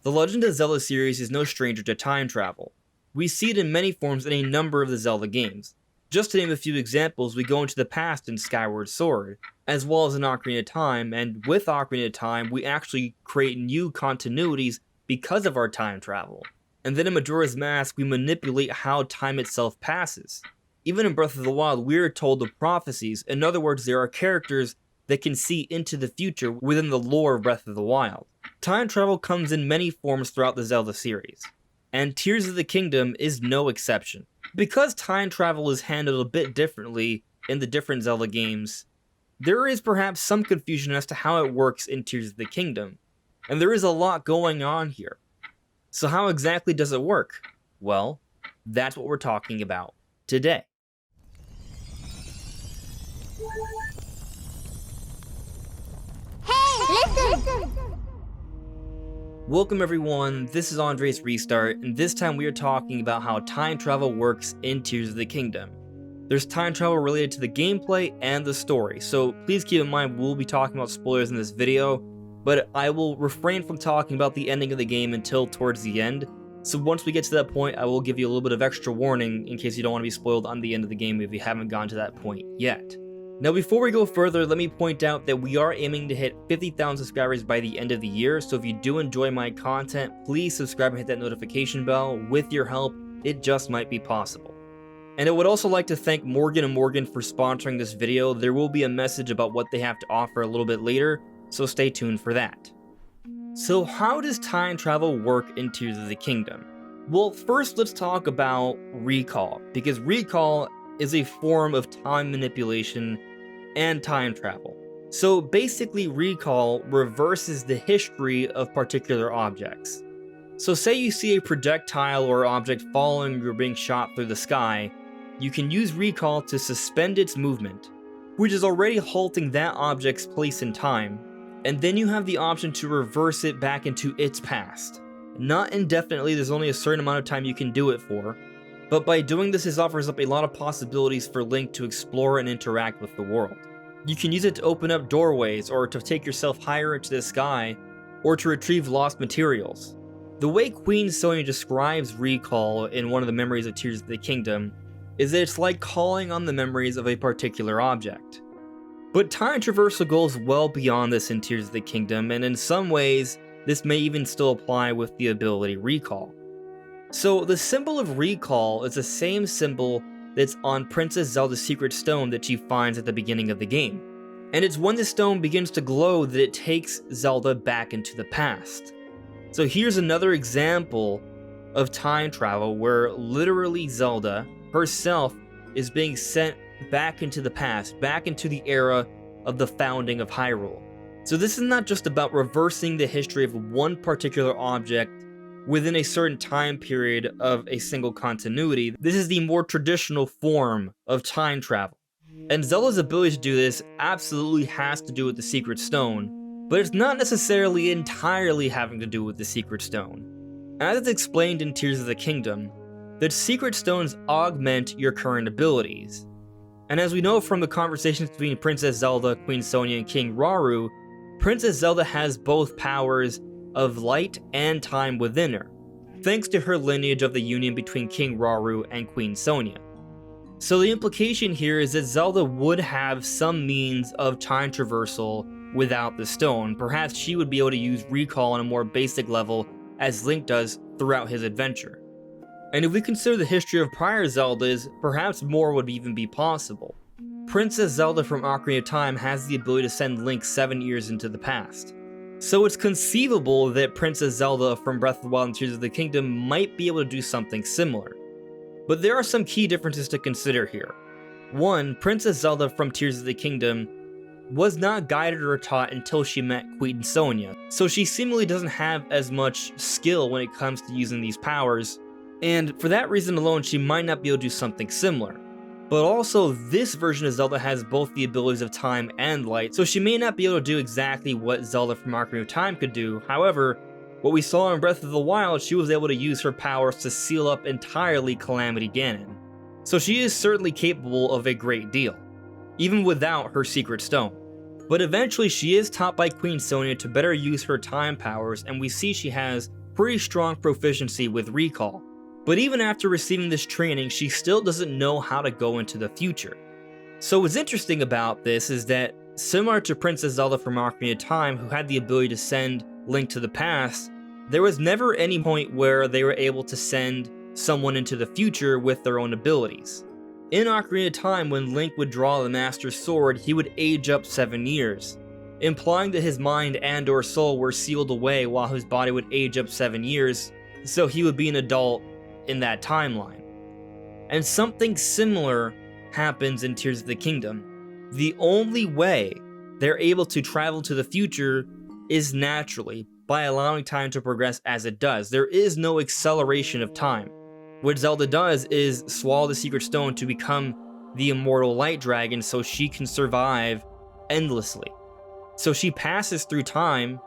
The Legend of Zelda series is no stranger to time travel. We see it in many forms in a number of the Zelda games. Just to name a few examples, we go into the past in Skyward Sword, as well as in Ocarina of Time, and with Ocarina of Time, we actually create new continuities because of our time travel. And then in Majora's Mask, we manipulate how time itself passes. Even in Breath of the Wild, we are told of prophecies. In other words, there are characters that can see into the future within the lore of Breath of the Wild. Time travel comes in many forms throughout the Zelda series, and Tears of the Kingdom is no exception. Because time travel is handled a bit differently in the different Zelda games, there is perhaps some confusion as to how it works in Tears of the Kingdom, and there is a lot going on here. So how exactly does it work? Well, that's what we're talking about today. Hey, listen! Welcome everyone, this is Andre's Restart, and this time we are talking about how time travel works in Tears of the Kingdom. There's time travel related to the gameplay and the story, so please keep in mind we'll be talking about spoilers in this video, but I will refrain from talking about the ending of the game until towards the end. So once we get to that point, I will give you a little bit of extra warning in case you don't want to be spoiled on the end of the game if you haven't gotten to that point yet. Now before we go further, let me point out that we are aiming to hit 50,000 subscribers by the end of the year, so if you do enjoy my content, please subscribe and hit that notification bell. With your help, it just might be possible. And I would also like to thank Morgan & Morgan for sponsoring this video. There will be a message about what they have to offer a little bit later, so stay tuned for that. So how does time travel work in Tears of the Kingdom? Well, first let's talk about recall, because recall is a form of time manipulation and time travel. So basically, recall reverses the history of particular objects. So say you see a projectile or object following you being shot through the sky, you can use recall to suspend its movement, which is already halting that object's place in time, and then you have the option to reverse it back into its past. Not indefinitely, there's only a certain amount of time you can do it for, but by doing this, it offers up a lot of possibilities for Link to explore and interact with the world. You can use it to open up doorways, or to take yourself higher into the sky, or to retrieve lost materials. The way Queen Sonia describes recall in one of the memories of Tears of the Kingdom is that it's like calling on the memories of a particular object. But time traversal goes well beyond this in Tears of the Kingdom, and in some ways, this may even still apply with the ability recall. So the symbol of recall is the same symbol that's on Princess Zelda's secret stone that she finds at the beginning of the game. And it's when the stone begins to glow that it takes Zelda back into the past. So here's another example of time travel where literally Zelda herself is being sent back into the past, back into the era of the founding of Hyrule. So this is not just about reversing the history of one particular object within a certain time period of a single continuity. This is the more traditional form of time travel. And Zelda's ability to do this absolutely has to do with the Secret Stone, but it's not necessarily entirely having to do with the Secret Stone. As it's explained in Tears of the Kingdom, the Secret Stones augment your current abilities. And as we know from the conversations between Princess Zelda, Queen Sonia, and King Rauru, Princess Zelda has both powers of light and time within her, thanks to her lineage of the union between King Rauru and Queen Sonia. So the implication here is that Zelda would have some means of time traversal without the stone. Perhaps she would be able to use recall on a more basic level as Link does throughout his adventure. And if we consider the history of prior Zeldas, perhaps more would even be possible. Princess Zelda from Ocarina of Time has the ability to send Link 7 years into the past. So it's conceivable that Princess Zelda from Breath of the Wild and Tears of the Kingdom might be able to do something similar. But there are some key differences to consider here. One, Princess Zelda from Tears of the Kingdom was not guided or taught until she met Queen Sonia, so she seemingly doesn't have as much skill when it comes to using these powers, and for that reason alone she might not be able to do something similar. But also, this version of Zelda has both the abilities of time and light, so she may not be able to do exactly what Zelda from Ocarina of Time could do. However, what we saw in Breath of the Wild, she was able to use her powers to seal up entirely Calamity Ganon. So she is certainly capable of a great deal, even without her secret stone. But eventually she is taught by Queen Sonia to better use her time powers, and we see she has pretty strong proficiency with recall. But even after receiving this training, she still doesn't know how to go into the future. So what's interesting about this is that, similar to Princess Zelda from Ocarina of Time, who had the ability to send Link to the past, there was never any point where they were able to send someone into the future with their own abilities. In Ocarina of Time, when Link would draw the Master Sword, he would age up 7 years, implying that his mind and or soul were sealed away while his body would age up 7 years, so he would be an adult in that timeline. And something similar happens in Tears of the Kingdom. The only way they're able to travel to the future is naturally, by allowing time to progress as it does. There is no acceleration of time. What Zelda does is swallow the secret stone to become the immortal light dragon so she can survive endlessly. So she passes through time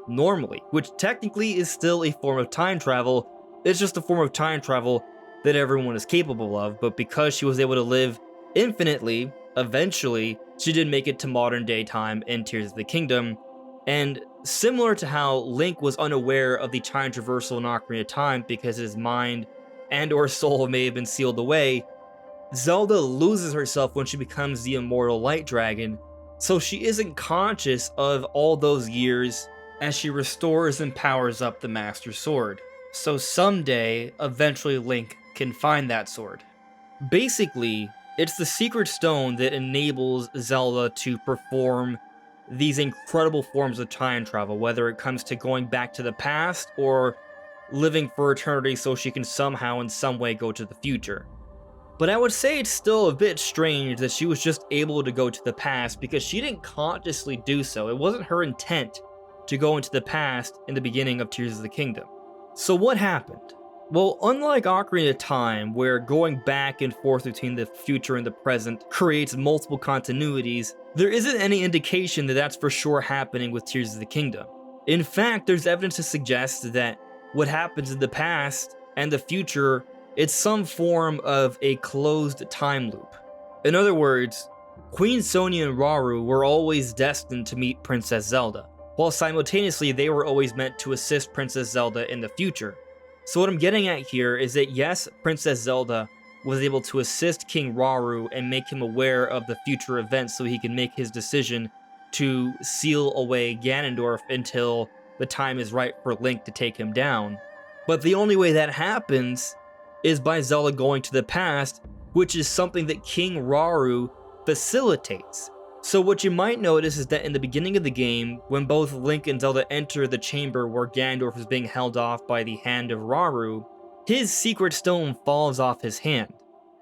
normally, which technically is still a form of time travel. It's just a form of time travel that everyone is capable of, but because she was able to live infinitely, eventually, she did make it to modern day time in Tears of the Kingdom. And similar to how Link was unaware of the time traversal in Ocarina of Time because his mind and or soul may have been sealed away, Zelda loses herself when she becomes the immortal light dragon, so she isn't conscious of all those years as she restores and powers up the Master Sword. So someday, eventually Link can find that sword. Basically, it's the secret stone that enables Zelda to perform these incredible forms of time travel, whether it comes to going back to the past or living for eternity so she can somehow in some way go to the future. But I would say it's still a bit strange that she was just able to go to the past because she didn't consciously do so. It wasn't her intent to go into the past in the beginning of Tears of the Kingdom. So what happened? Well, unlike Ocarina of Time, where going back and forth between the future and the present creates multiple continuities, there isn't any indication that that's for sure happening with Tears of the Kingdom. In fact, there's evidence to suggest that what happens in the past and the future, it's some form of a closed time loop. In other words, Queen Sonia and Rauru were always destined to meet Princess Zelda, while simultaneously they were always meant to assist Princess Zelda in the future. So what I'm getting at here is that yes, Princess Zelda was able to assist King Rauru and make him aware of the future events so he can make his decision to seal away Ganondorf until the time is right for Link to take him down. But the only way that happens is by Zelda going to the past, which is something that King Rauru facilitates. So what you might notice is that in the beginning of the game, when both Link and Zelda enter the chamber where Ganondorf is being held off by the hand of Rauru, his secret stone falls off his hand,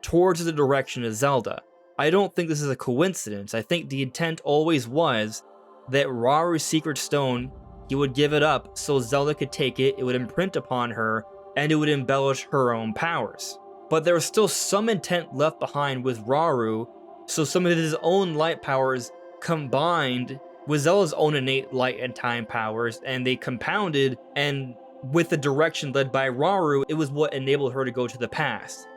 towards the direction of Zelda. I don't think this is a coincidence. I think the intent always was that Rauru's secret stone, he would give it up so Zelda could take it, it would imprint upon her, and it would embellish her own powers. But there was still some intent left behind with Rauru, so some of his own light powers combined with Zelda's own innate light and time powers, and they compounded, and with the direction led by Rauru, it was what enabled her to go to the past.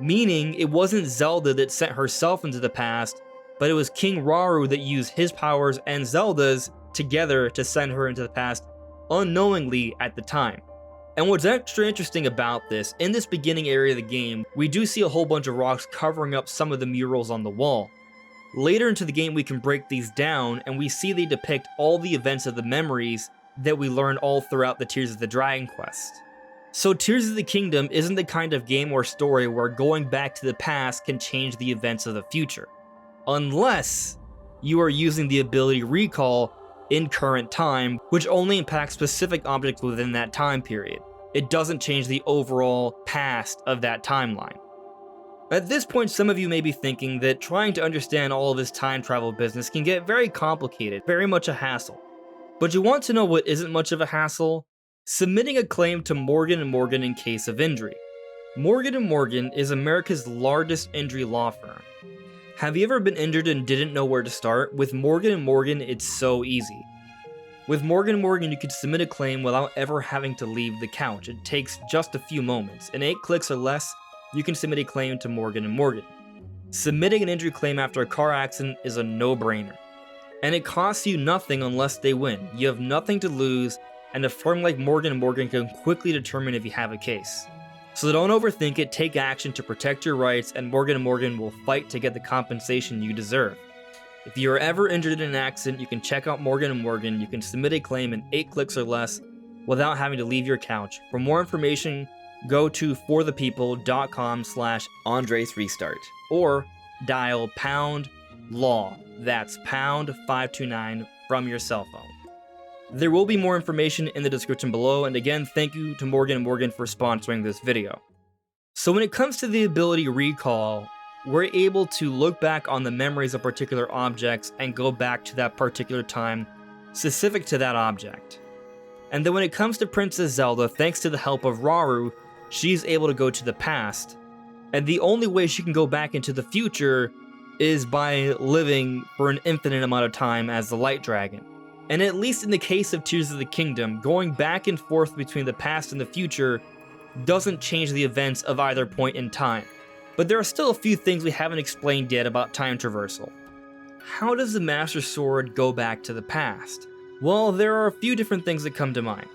Meaning, it wasn't Zelda that sent herself into the past, but it was King Rauru that used his powers and Zelda's together to send her into the past, unknowingly at the time. And what's extra interesting about this, in this beginning area of the game, we do see a whole bunch of rocks covering up some of the murals on the wall. Later into the game we can break these down, and we see they depict all the events of the memories that we learn all throughout the Tears of the Dragon quest. So Tears of the Kingdom isn't the kind of game or story where going back to the past can change the events of the future. Unless you are using the ability Recall in current time, which only impacts specific objects within that time period. It doesn't change the overall past of that timeline. At this point, some of you may be thinking that trying to understand all of this time travel business can get very complicated, very much a hassle. But you want to know what isn't much of a hassle? Submitting a claim to Morgan & Morgan in case of injury. Morgan & Morgan is America's largest injury law firm. Have you ever been injured and didn't know where to start? With Morgan & Morgan, it's so easy. With Morgan & Morgan, you can submit a claim without ever having to leave the couch. It takes just a few moments. In 8 clicks or less, you can submit a claim to Morgan & Morgan. Submitting an injury claim after a car accident is a no-brainer. and it costs you nothing unless they win. You have nothing to lose, and a firm like Morgan & Morgan can quickly determine if you have a case. So don't overthink it, take action to protect your rights, and Morgan & Morgan will fight to get the compensation you deserve. If you are ever injured in an accident, you can check out Morgan & Morgan. You can submit a claim in 8 clicks or less without having to leave your couch. For more information, go to forthepeople.com/AndresRestart or dial #LAW. That's #529 from your cell phone. There will be more information in the description below, and again, thank you to Morgan & Morgan for sponsoring this video. So when it comes to the ability Recall, we're able to look back on the memories of particular objects and go back to that particular time specific to that object. And then when it comes to Princess Zelda, thanks to the help of Rauru, she's able to go to the past, and the only way she can go back into the future is by living for an infinite amount of time as the Light Dragon. And at least in the case of Tears of the Kingdom, going back and forth between the past and the future doesn't change the events of either point in time. But there are still a few things we haven't explained yet about time traversal. How does the Master Sword go back to the past? Well, there are a few different things that come to mind.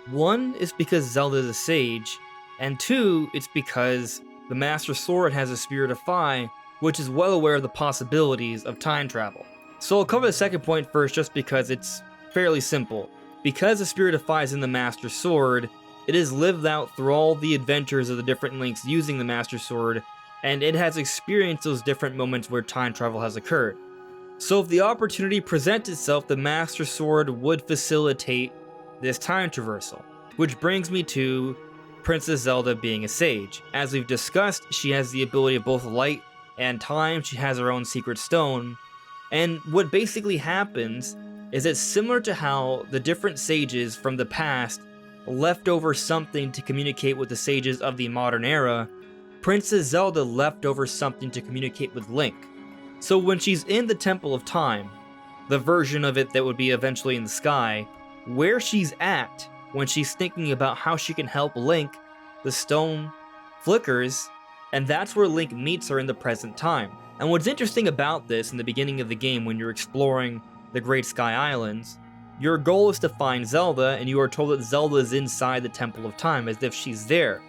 One is because Zelda is a sage, and two, it's because the Master Sword has a Spirit of Fi, which is well aware of the possibilities of time travel. So I'll cover the second point first just because it's fairly simple. Because the Spirit of Fi is in the Master Sword, it is lived out through all the adventures of the different links using the Master Sword, and it has experienced those different moments where time travel has occurred. So if the opportunity presents itself, the Master Sword would facilitate this time traversal. Which brings me to Princess Zelda being a sage. As we've discussed, she has the ability of both light and time. She has her own secret stone. And what basically happens is that similar to how the different sages from the past left over something to communicate with the sages of the modern era, Princess Zelda left over something to communicate with Link. So when she's in the Temple of Time, the version of it that would be eventually in the sky, where she's at when she's thinking about how she can help Link, the stone flickers, and that's where Link meets her in the present time. And what's interesting about this in the beginning of the game when you're exploring the Great Sky Islands, your goal is to find Zelda, and you are told that Zelda is inside the Temple of Time as if she's there.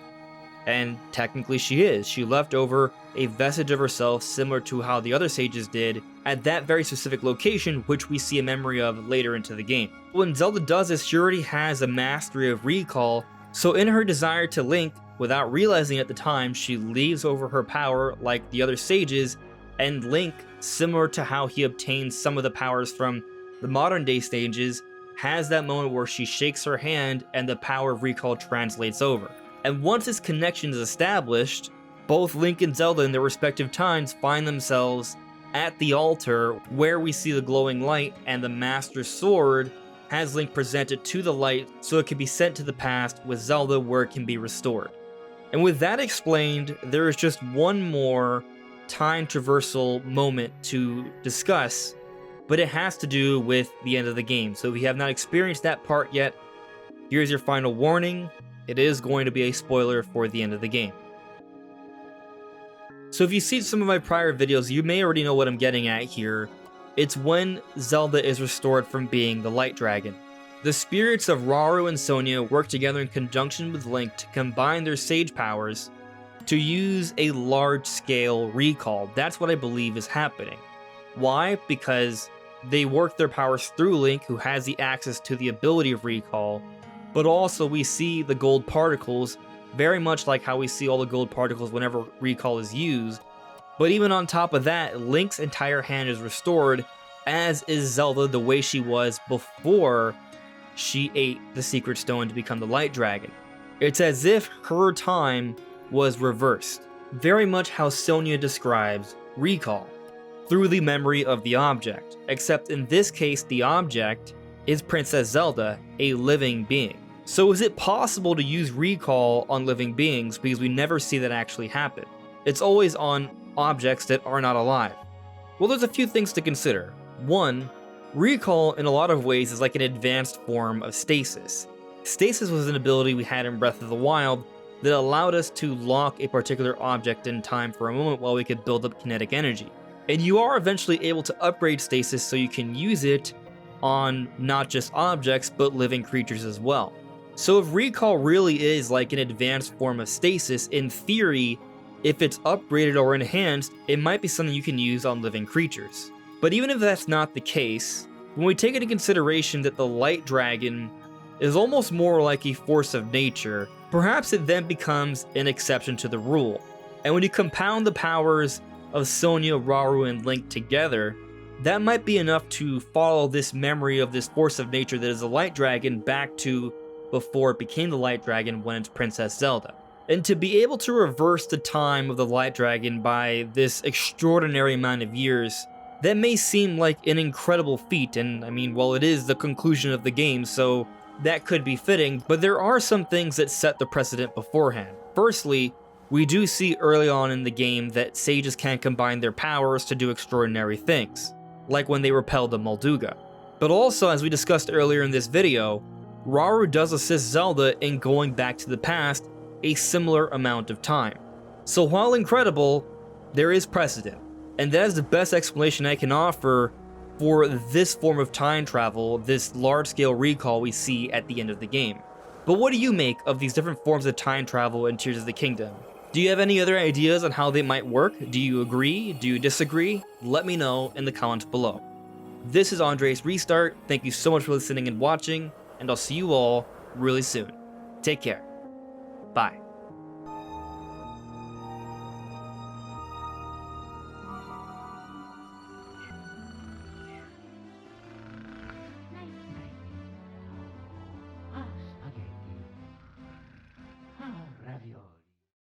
And technically she is. She left over a vestige of herself similar to how the other sages did at that very specific location, which we see a memory of later into the game. When Zelda does this, she already has a mastery of recall, so in her desire to Link, without realizing at the time, she leaves over her power like the other sages, and Link, similar to how he obtains some of the powers from the modern day stages, has that moment where she shakes her hand and the power of recall translates over. And once this connection is established, both Link and Zelda in their respective times find themselves at the altar where we see the glowing light, and the Master Sword has Link present it to the light so it can be sent to the past with Zelda where it can be restored. And with that explained, there is just one more time traversal moment to discuss, but it has to do with the end of the game. So if you have not experienced that part yet, here's your final warning. It is going to be a spoiler for the end of the game. So if you've seen some of my prior videos, you may already know what I'm getting at here. It's when Zelda is restored from being the Light Dragon. The spirits of Rauru and Sonia work together in conjunction with Link to combine their sage powers to use a large-scale recall. That's what I believe is happening. Why? Because they work their powers through Link, who has the access to the ability of recall, but also we see the gold particles, very much like how we see all the gold particles whenever recall is used. But even on top of that, Link's entire hand is restored, as is Zelda the way she was before she ate the secret stone to become the Light Dragon. It's as if her time was reversed, very much how Sonia describes recall, through the memory of the object, except in this case the object is Princess Zelda, a living being. So is it possible to use recall on living beings, because we never see that actually happen? It's always on objects that are not alive. Well, there's a few things to consider. One, recall in a lot of ways is like an advanced form of stasis. Stasis was an ability we had in Breath of the Wild that allowed us to lock a particular object in time for a moment while we could build up kinetic energy. And you are eventually able to upgrade stasis so you can use it on not just objects, but living creatures as well. So if recall really is like an advanced form of stasis, in theory, if it's upgraded or enhanced, it might be something you can use on living creatures. But even if that's not the case, when we take into consideration that the light dragon is almost more like a force of nature, perhaps it then becomes an exception to the rule. And when you compound the powers of Sonia, Rauru, and Link together, that might be enough to follow this memory of this force of nature that is a light dragon back to before it became the light dragon when it's Princess Zelda. And to be able to reverse the time of the light dragon by this extraordinary amount of years, that may seem like an incredible feat, and I mean, well, it is the conclusion of the game, so that could be fitting, but there are some things that set the precedent beforehand. Firstly, we do see early on in the game that sages can combine their powers to do extraordinary things, like when they repelled the Molduga. But also, as we discussed earlier in this video, Rauru does assist Zelda in going back to the past a similar amount of time. So while incredible, there is precedent, and that is the best explanation I can offer for this form of time travel, this large-scale recall we see at the end of the game. But what do you make of these different forms of time travel in Tears of the Kingdom? Do you have any other ideas on how they might work? Do you agree? Do you disagree? Let me know in the comments below. This is Andre's Restart. Thank you so much for listening and watching, and I'll see you all really soon. Take care. Bye.